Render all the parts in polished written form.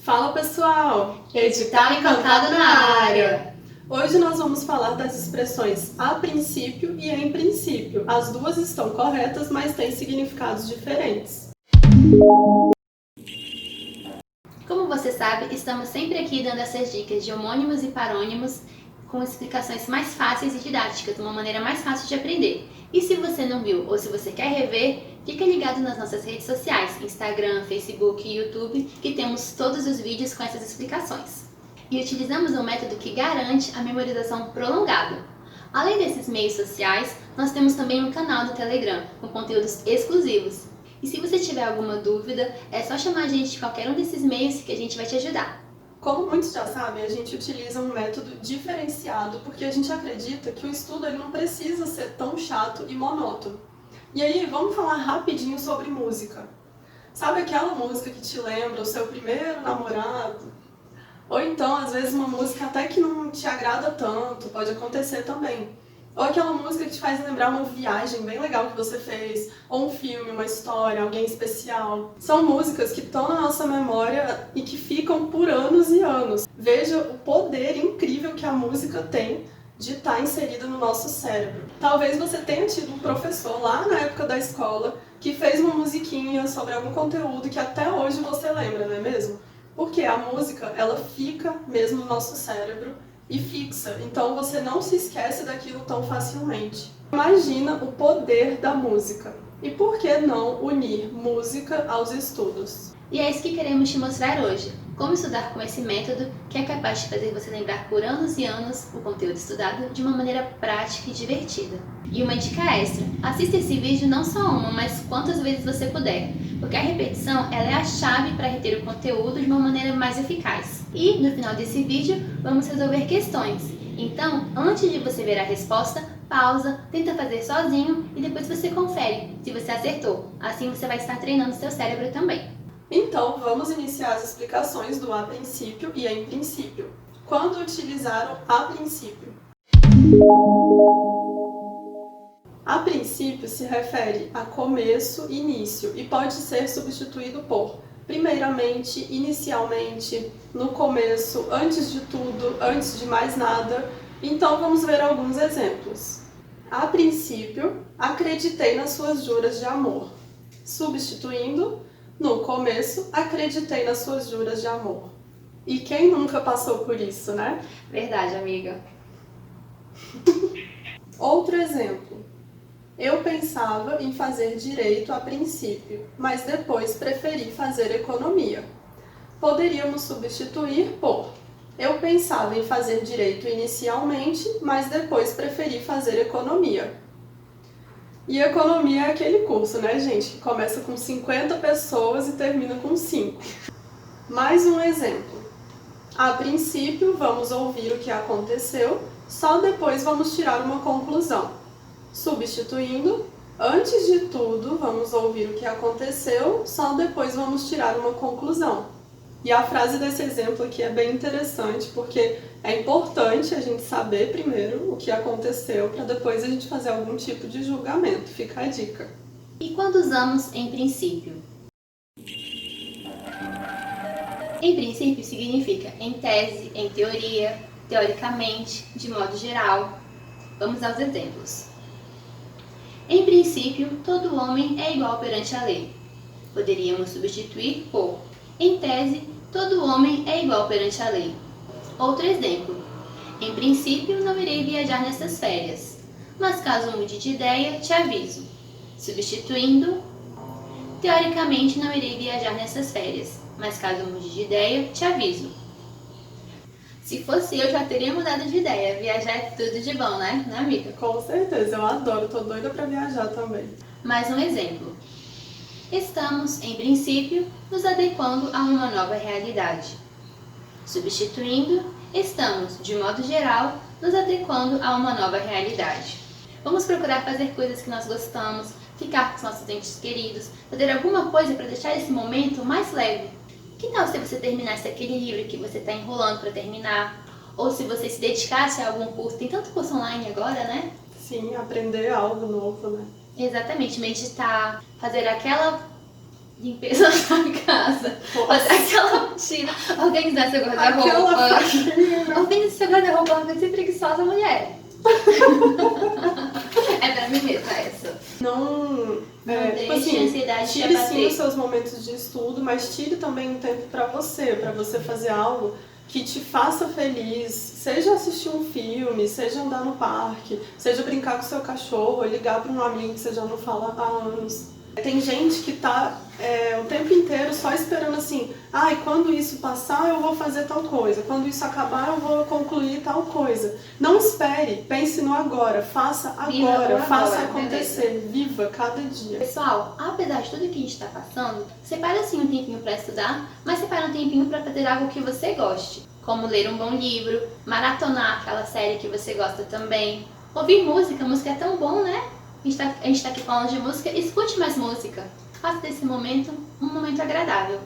Fala pessoal! Edital Encantado na área! Hoje nós vamos falar das expressões a princípio e em princípio. As duas estão corretas, mas têm significados diferentes. Como você sabe, estamos sempre aqui dando essas dicas de homônimos e parônimos com explicações mais fáceis e didáticas, de uma maneira mais fácil de aprender. E se você não viu ou se você quer rever, fica ligado nas nossas redes sociais, Instagram, Facebook e YouTube, que temos todos os vídeos com essas explicações. E utilizamos um método que garante a memorização prolongada. Além desses meios sociais, nós temos também um canal do Telegram, com conteúdos exclusivos. E se você tiver alguma dúvida, é só chamar a gente de qualquer um desses meios que a gente vai te ajudar. Como muitos já sabem, a gente utiliza um método diferenciado porque a gente acredita que o estudo ele não precisa ser tão chato e monótono. E aí, vamos falar rapidinho sobre música. Sabe aquela música que te lembra o seu primeiro namorado? Ou então, às vezes, uma música até que não te agrada tanto, pode acontecer também. Ou aquela música que te faz lembrar uma viagem bem legal que você fez, ou um filme, uma história, alguém especial. São músicas que estão na nossa memória e que ficam por anos e anos. Veja o poder incrível que a música tem de estar inserida no nosso cérebro. Talvez você tenha tido um professor lá na época da escola que fez uma musiquinha sobre algum conteúdo que até hoje você lembra, não é mesmo? Porque a música, ela fica mesmo no nosso cérebro e fixa, então você não se esquece daquilo tão facilmente. Imagina o poder da música. E por que não unir música aos estudos? E é isso que queremos te mostrar hoje, como estudar com esse método que é capaz de fazer você lembrar por anos e anos o conteúdo estudado de uma maneira prática e divertida. E uma dica extra, assista esse vídeo não só uma, mas quantas vezes você puder, porque a repetição ela é a chave para reter o conteúdo de uma maneira mais eficaz. E no final desse vídeo vamos resolver questões, então antes de você ver a resposta, pausa, tenta fazer sozinho e depois você confere se você acertou, assim você vai estar treinando seu cérebro também. Então, vamos iniciar as explicações do a princípio e em princípio. Quando utilizar o a princípio? A princípio se refere a começo, início e pode ser substituído por primeiramente, inicialmente, no começo, antes de tudo, antes de mais nada. Então, vamos ver alguns exemplos. A princípio, acreditei nas suas juras de amor. Substituindo, no começo, acreditei nas suas juras de amor. E quem nunca passou por isso, né? Verdade, amiga. Outro exemplo. Eu pensava em fazer direito a princípio, mas depois preferi fazer economia. Poderíamos substituir por eu pensava em fazer direito inicialmente, mas depois preferi fazer economia. E economia é aquele curso, né, gente? Que começa com 50 pessoas e termina com 5. Mais um exemplo. A princípio, vamos ouvir o que aconteceu, só depois vamos tirar uma conclusão. Substituindo, antes de tudo, vamos ouvir o que aconteceu, só depois vamos tirar uma conclusão. E a frase desse exemplo aqui é bem interessante, porque é importante a gente saber primeiro o que aconteceu, para depois a gente fazer algum tipo de julgamento. Fica a dica. E quando usamos em princípio? Em princípio significa em tese, em teoria, teoricamente, de modo geral. Vamos aos exemplos. Em princípio, todo homem é igual perante a lei. Poderíamos substituir por em tese, todo homem é igual perante a lei. Outro exemplo. Em princípio, não irei viajar nessas férias, mas caso mude de ideia, te aviso. Substituindo, teoricamente não irei viajar nessas férias, mas caso mude de ideia, te aviso. Se fosse eu, já teria mudado de ideia. Viajar é tudo de bom, né, amiga? Com certeza, eu adoro, tô doida para viajar também. Mais um exemplo. Estamos, em princípio, nos adequando a uma nova realidade. Substituindo, estamos, de modo geral, nos adequando a uma nova realidade. Vamos procurar fazer coisas que nós gostamos, ficar com os nossos entes queridos, fazer alguma coisa para deixar esse momento mais leve. Que tal se você terminasse aquele livro que você está enrolando para terminar? Ou se você se dedicasse a algum curso? Tem tanto curso online agora, né? Sim, aprender algo novo, né? Exatamente, meditar, fazer aquela limpeza da casa, fazer aquela rotina, organizar seu guarda-roupa. Organizar seu guarda-roupa, uma coisa preguiçosa, mulher. É pra mim mesma essa. Não deixe a ansiedade te tire abater. sim os seus momentos de estudo, mas tire também um tempo pra você fazer algo que te faça feliz, seja assistir um filme, seja andar no parque, seja brincar com seu cachorro, ligar para um amigo que você já não fala há anos. Tem gente que tá o tempo inteiro só esperando assim, quando isso passar eu vou fazer tal coisa, quando isso acabar eu vou concluir tal coisa. Não espere, pense no agora, faça agora, faça acontecer, viva cada dia. Pessoal, apesar de tudo que a gente está passando, separa sim um tempinho para estudar, mas separa um tempinho para fazer algo que você goste, como ler um bom livro, maratonar aquela série que você gosta também, ouvir música, música é tão bom, né? A gente tá aqui falando de música, escute mais música. Faça desse momento um momento agradável.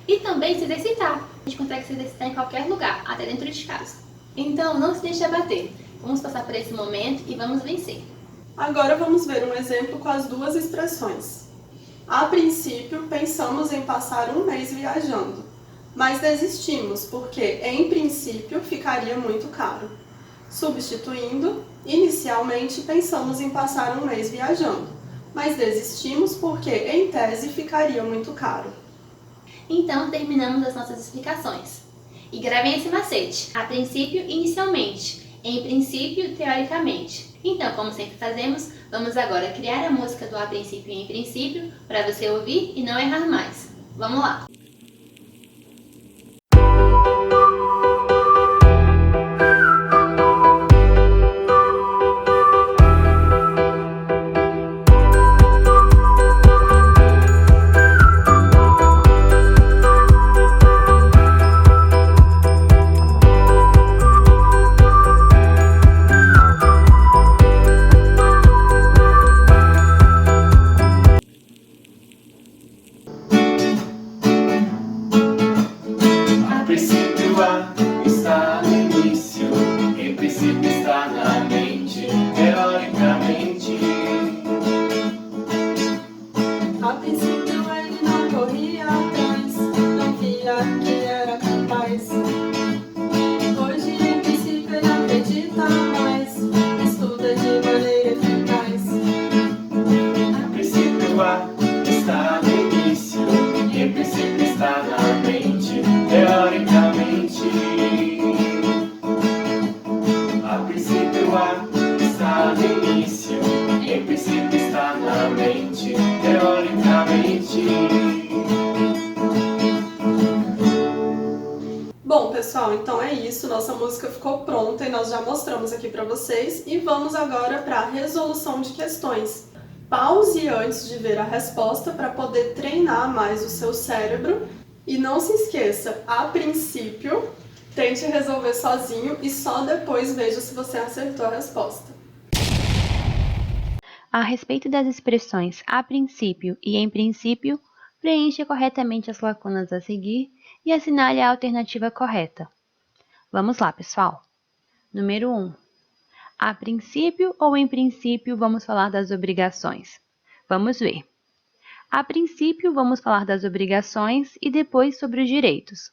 E também se exercitar. A gente consegue se exercitar em qualquer lugar, até dentro de casa. Então, não se deixe abater. Vamos passar por esse momento e vamos vencer. Agora vamos ver um exemplo com as duas expressões. A princípio, pensamos em passar um mês viajando, mas desistimos porque, em princípio, ficaria muito caro. Substituindo, inicialmente pensamos em passar um mês viajando, mas desistimos porque, em tese, ficaria muito caro. Então, terminamos as nossas explicações. E gravem esse macete. A princípio, inicialmente. Em princípio, teoricamente. Então, como sempre fazemos, vamos agora criar a música do a princípio e em princípio para você ouvir e não errar mais. Vamos lá! Bom, pessoal, então é isso. Nossa música ficou pronta e nós já mostramos aqui para vocês. E vamos agora para a resolução de questões. Pause antes de ver a resposta para poder treinar mais o seu cérebro. E não se esqueça, a princípio, tente resolver sozinho e só depois veja se você acertou a resposta. A respeito das expressões a princípio e em princípio, preencha corretamente as lacunas a seguir e assinale a alternativa correta. Vamos lá, pessoal. Número 1. A princípio ou em princípio vamos falar das obrigações? Vamos ver. A princípio vamos falar das obrigações e depois sobre os direitos.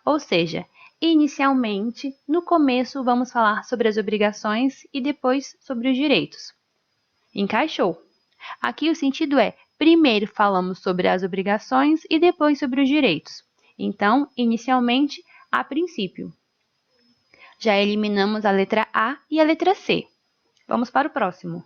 Ou seja, inicialmente, no começo vamos falar sobre as obrigações e depois sobre os direitos. Encaixou? Aqui o sentido é, primeiro falamos sobre as obrigações e depois sobre os direitos. Então, inicialmente, a princípio. Já eliminamos a letra A e a letra C. Vamos para o próximo.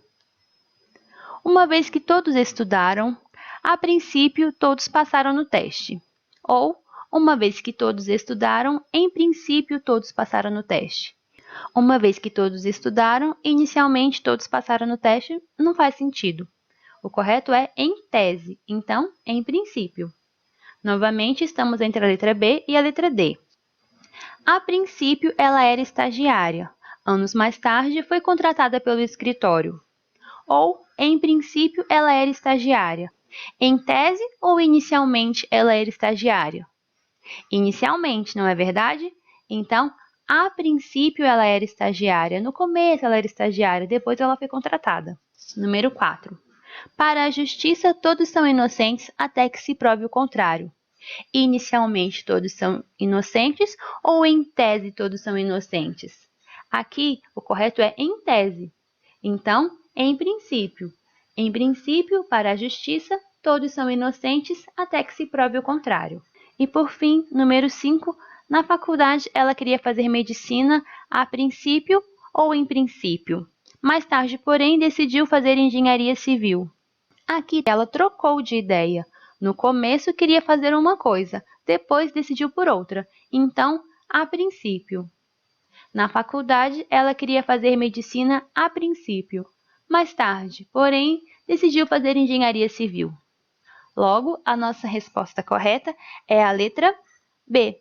Uma vez que todos estudaram, a princípio todos passaram no teste. Ou, uma vez que todos estudaram, em princípio todos passaram no teste. Uma vez que todos estudaram, inicialmente todos passaram no teste, não faz sentido. O correto é em tese, então, em princípio. Novamente, estamos entre a letra B e a letra D. A princípio, ela era estagiária. Anos mais tarde, foi contratada pelo escritório. Ou, em princípio, ela era estagiária. Em tese ou inicialmente ela era estagiária? Inicialmente, não é verdade? Então, a princípio ela era estagiária. No começo ela era estagiária, depois ela foi contratada. Número 4. Para a justiça, todos são inocentes até que se prove o contrário. Inicialmente, todos são inocentes ou em tese todos são inocentes? Aqui, o correto é em tese. Então, em princípio. Em princípio, para a justiça, todos são inocentes até que se prove o contrário. E por fim, número 5, na faculdade ela queria fazer medicina a princípio ou em princípio. Mais tarde, porém, decidiu fazer engenharia civil. Aqui ela trocou de ideia. No começo queria fazer uma coisa, depois decidiu por outra. Então, a princípio. Na faculdade, ela queria fazer medicina a princípio. Mais tarde, porém, decidiu fazer engenharia civil. Logo, a nossa resposta correta é a letra B.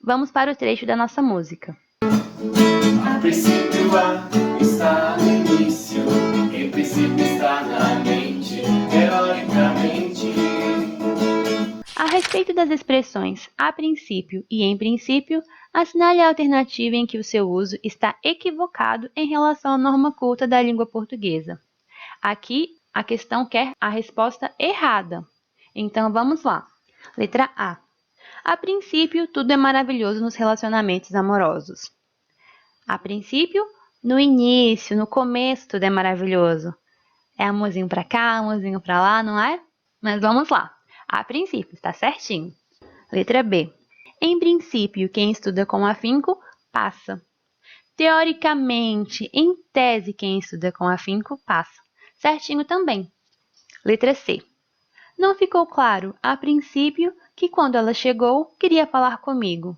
Vamos para o trecho da nossa música. A princípio A está no início, em princípio está na mente, teoricamente. A respeito das expressões a princípio e em princípio, assinale a alternativa em que o seu uso está equivocado em relação à norma culta da língua portuguesa. Aqui, a questão quer a resposta errada. Então, vamos lá. Letra A. A princípio, tudo é maravilhoso nos relacionamentos amorosos. A princípio, no início, no começo, tudo é maravilhoso. É amorzinho pra cá, amorzinho pra lá, não é? Mas vamos lá. A princípio, está certinho. Letra B. Em princípio, quem estuda com afinco, passa. Teoricamente, em tese, quem estuda com afinco, passa. Certinho também. Letra C. Não ficou claro, a princípio, que quando ela chegou, queria falar comigo.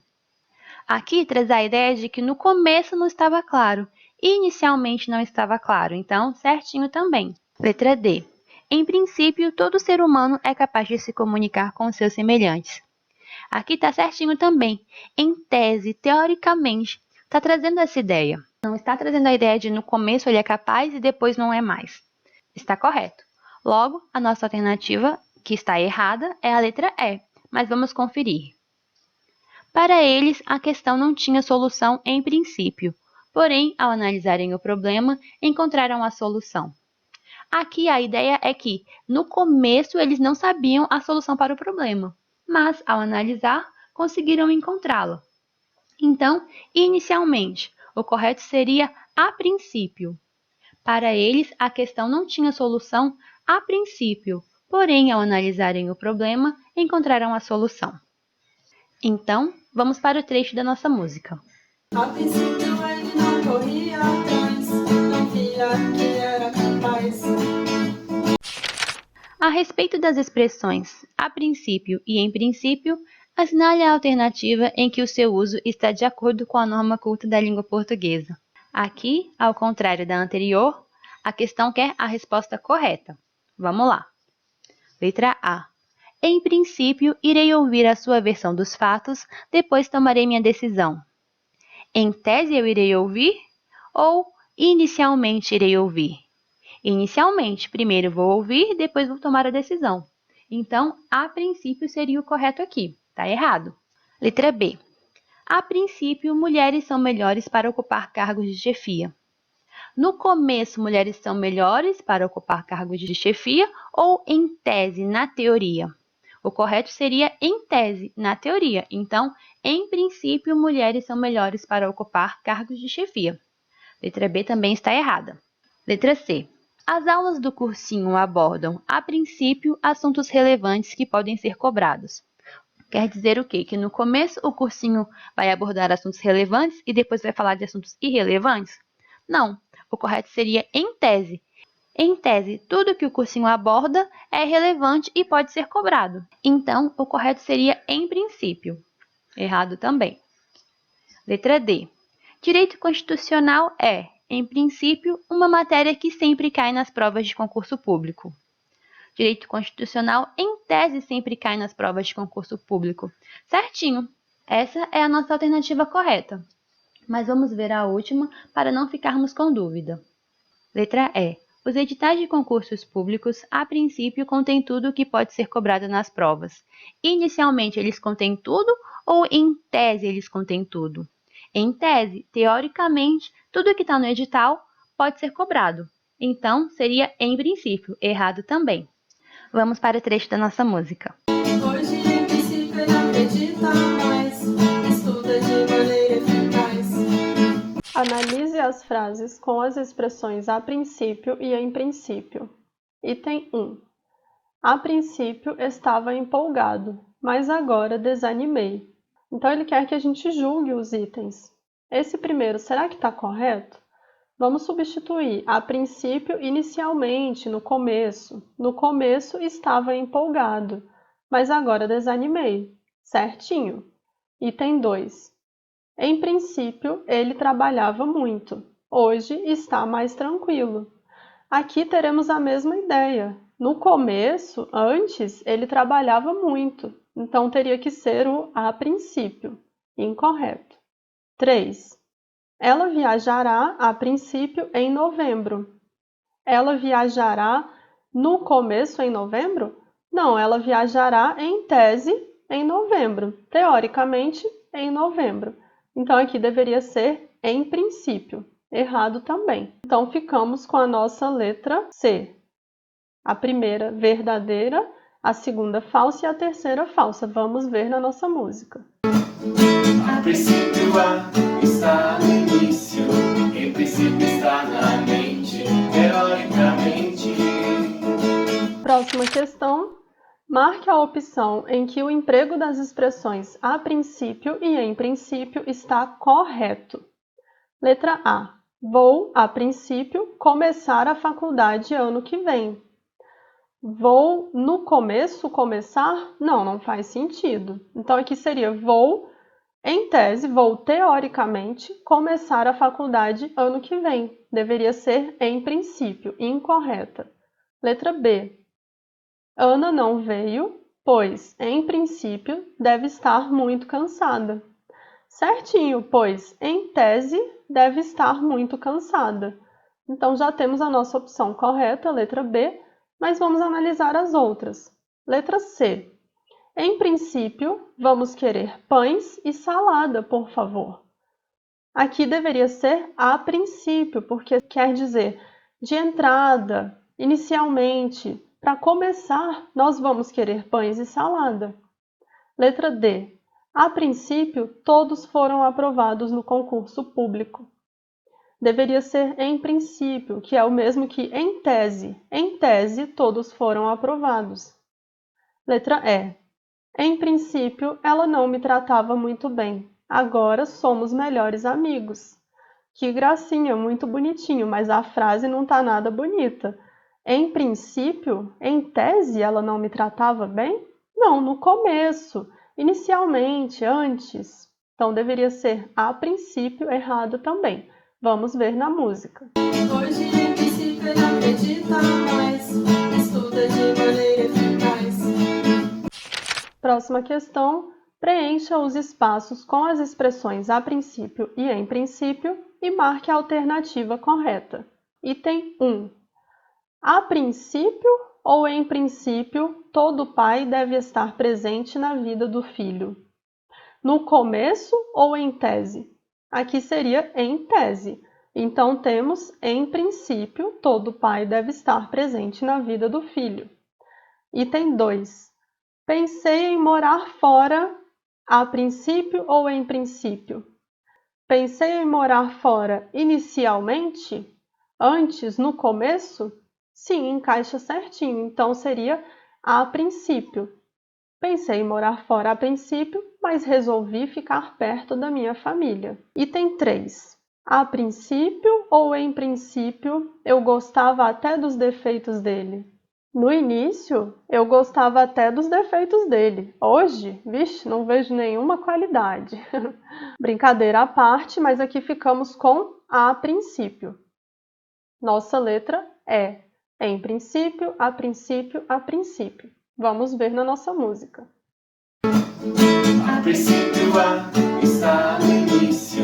Aqui traz a ideia de que no começo não estava claro, inicialmente não estava claro, então certinho também. Letra D. Em princípio, todo ser humano é capaz de se comunicar com seus semelhantes. Aqui está certinho também. Em tese, teoricamente, está trazendo essa ideia. Não está trazendo a ideia de no começo ele é capaz e depois não é mais. Está correto. Logo, a nossa alternativa, que está errada, é a letra E, mas vamos conferir. Para eles, a questão não tinha solução em princípio, porém, ao analisarem o problema, encontraram a solução. Aqui a ideia é que, no começo, eles não sabiam a solução para o problema, mas, ao analisar, conseguiram encontrá-la. Então, inicialmente, o correto seria a princípio. Para eles, a questão não tinha solução a princípio, porém, ao analisarem o problema, encontraram a solução. Então, vamos para o trecho da nossa música. A princípio ele não corria atrás, não via que era capaz. A respeito das expressões a princípio e em princípio, assinale a alternativa em que o seu uso está de acordo com a norma culta da língua portuguesa. Aqui, ao contrário da anterior, a questão quer a resposta correta. Vamos lá. Letra A. Em princípio, irei ouvir a sua versão dos fatos, depois tomarei minha decisão. Em tese, eu irei ouvir? Ou inicialmente irei ouvir? Inicialmente, primeiro vou ouvir, depois vou tomar a decisão. Então, a princípio seria o correto aqui. Está errado. Letra B. A princípio, mulheres são melhores para ocupar cargos de chefia. No começo, mulheres são melhores para ocupar cargos de chefia ou em tese, na teoria? O correto seria em tese, na teoria. Então, em princípio, mulheres são melhores para ocupar cargos de chefia. Letra B também está errada. Letra C. As aulas do cursinho abordam, a princípio, assuntos relevantes que podem ser cobrados. Quer dizer o quê? Que no começo o cursinho vai abordar assuntos relevantes e depois vai falar de assuntos irrelevantes? Não, o correto seria em tese. Em tese, tudo que o cursinho aborda é relevante e pode ser cobrado. Então, o correto seria em princípio. Errado também. Letra D. Direito constitucional é, em princípio, uma matéria que sempre cai nas provas de concurso público. Direito constitucional, em tese, sempre cai nas provas de concurso público. Certinho! Essa é a nossa alternativa correta. Mas vamos ver a última para não ficarmos com dúvida. Letra E. Os editais de concursos públicos, a princípio, contêm tudo o que pode ser cobrado nas provas. Inicialmente, eles contêm tudo ou, em tese, eles contêm tudo? Em tese, teoricamente, tudo que está no edital pode ser cobrado. Então, seria em princípio, errado também. Vamos para o trecho da nossa música. Hoje, em princípio, ele acredita mais, estuda de maneira eficaz. Analise as frases com as expressões a princípio e em princípio. Item 1. A princípio estava empolgado, mas agora desanimei. Então ele quer que a gente julgue os itens. Esse primeiro, será que está correto? Vamos substituir a princípio inicialmente, no começo. No começo estava empolgado, mas agora desanimei. Certinho. Item 2. Em princípio, ele trabalhava muito. Hoje está mais tranquilo. Aqui teremos a mesma ideia. No começo, antes, ele trabalhava muito. Então teria que ser o a princípio. Incorreto. 3. Ela viajará a princípio em novembro. Ela viajará no começo em novembro? Não, ela viajará em tese em novembro. Teoricamente, em novembro. Então aqui deveria ser em princípio. Errado também. Então ficamos com a nossa letra C. A primeira verdadeira, a segunda falsa e a terceira falsa. Vamos ver na nossa música. A princípio A está no início, em princípio está na mente, teoricamente. Próxima questão. Marque a opção em que o emprego das expressões a princípio e em princípio está correto. Letra A. Vou, a princípio, começar a faculdade ano que vem. Vou, no começo, começar? Não, não faz sentido. Então, aqui seria vou, em tese, vou teoricamente começar a faculdade ano que vem. Deveria ser em princípio, incorreta. Letra B. Ana não veio, pois, em princípio, deve estar muito cansada. Certinho, pois, em tese, deve estar muito cansada. Então, já temos a nossa opção correta, letra B, mas vamos analisar as outras. Letra C. Em princípio, vamos querer pães e salada, por favor. Aqui deveria ser a princípio, porque quer dizer de entrada, inicialmente. Para começar, nós vamos querer pães e salada. Letra D. A princípio, todos foram aprovados no concurso público. Deveria ser em princípio, que é o mesmo que em tese. Em tese, todos foram aprovados. Letra E. Em princípio, ela não me tratava muito bem. Agora somos melhores amigos. Que gracinha, muito bonitinho, mas a frase não está nada bonita. Em princípio, em tese, ela não me tratava bem? Não, no começo, inicialmente, antes. Então, deveria ser a princípio, errado também. Vamos ver na música. Hoje, em princípio, ele acredita mais, estuda de maneira eficaz. Próxima questão. Preencha os espaços com as expressões a princípio e em princípio e marque a alternativa correta. Item 1. A princípio ou em princípio, todo pai deve estar presente na vida do filho. No começo ou em tese? Aqui seria em tese. Então, temos em princípio, todo pai deve estar presente na vida do filho. Item 2. Pensei em morar fora a princípio ou em princípio? Pensei em morar fora inicialmente? Antes, no começo? Sim, encaixa certinho. Então, seria a princípio. Pensei em morar fora a princípio, mas resolvi ficar perto da minha família. Item 3. A princípio ou em princípio, eu gostava até dos defeitos dele. No início, eu gostava até dos defeitos dele. Hoje, vixe, não vejo nenhuma qualidade. Brincadeira à parte, mas aqui ficamos com a princípio. Nossa letra é em princípio, a princípio, a princípio. Vamos ver na nossa música. A princípio A está no início,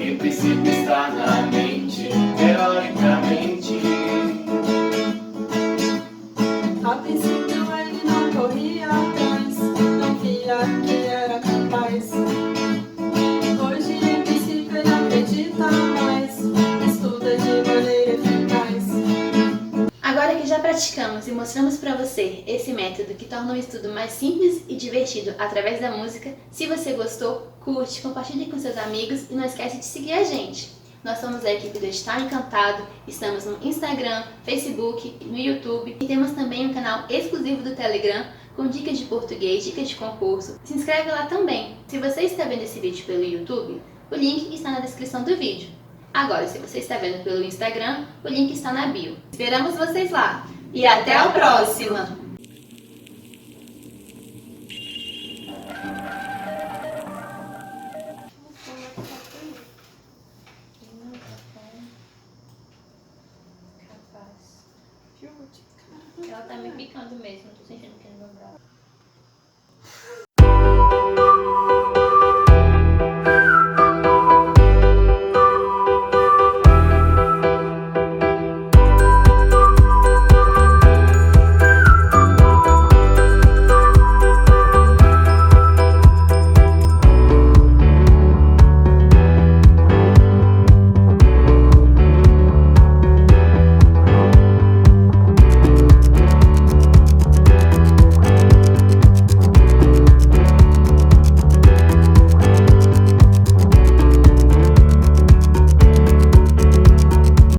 em princípio está na mente, teoricamente. A princípio ele não corria atrás, não via que era capaz. Hoje em princípio ele acredita mais, estuda de maneira eficaz. e mostramos para você esse método que torna o estudo mais simples e divertido através da música. Se você gostou, curte, compartilhe com seus amigos e não esquece de seguir a gente. Nós somos a equipe do Estar Encantado, estamos no Instagram, Facebook, no YouTube e temos também um canal exclusivo do Telegram com dicas de português, dicas de concurso. Se inscreve lá também. Se você está vendo esse vídeo pelo YouTube, o link está na descrição do vídeo. Agora, se você está vendo pelo Instagram, o link está na bio. Esperamos vocês lá e até a próxima! Ela tá me picando mesmo, tô sentindo.